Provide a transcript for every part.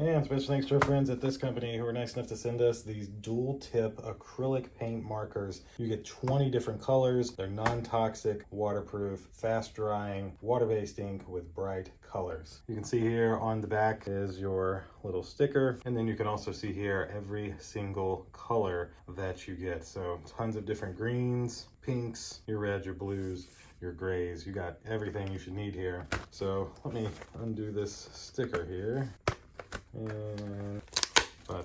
And special thanks to our friends at this company who were nice enough to send us these dual tip acrylic paint markers. You get 20 different colors. They're non-toxic, waterproof, fast drying, water-based ink with bright colors. You can see here on the back is your little sticker, and then you can also see here every single color that you get. So tons of different greens, pinks, your reds, your blues, your grays. You got everything you should need here. So let me undo this sticker here, and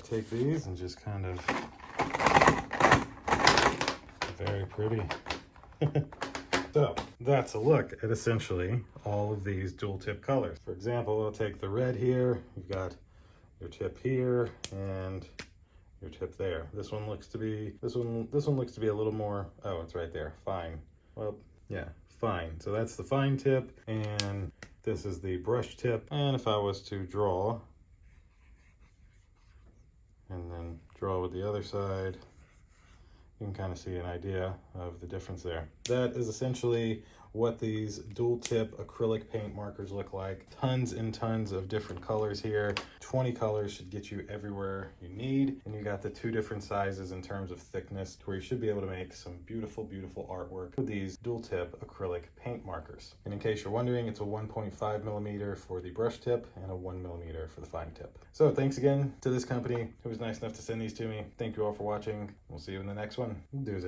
take these and just kind of, very pretty. So that's a look at essentially all of these dual tip colors. For example, I'll take the red here. You've got your tip here and your tip there. This one looks to be a little more, oh, it's right there, fine. Well, yeah, fine. So that's the fine tip, and this is the brush tip. And if I was to draw and then draw with the other side, you can kind of see an idea of the difference there. That is essentially what these dual tip acrylic paint markers look like. Tons and tons of different colors here. 20 colors should get you everywhere you need. And you got the 2 different sizes in terms of thickness, where you should be able to make some beautiful, beautiful artwork with these dual tip acrylic paint markers. And in case you're wondering, it's a 1.5 millimeter for the brush tip and a 1 millimeter for the fine tip. So thanks again to this company who was nice enough to send these to me. Thank you all for watching. We'll see you in the next one. Deuces.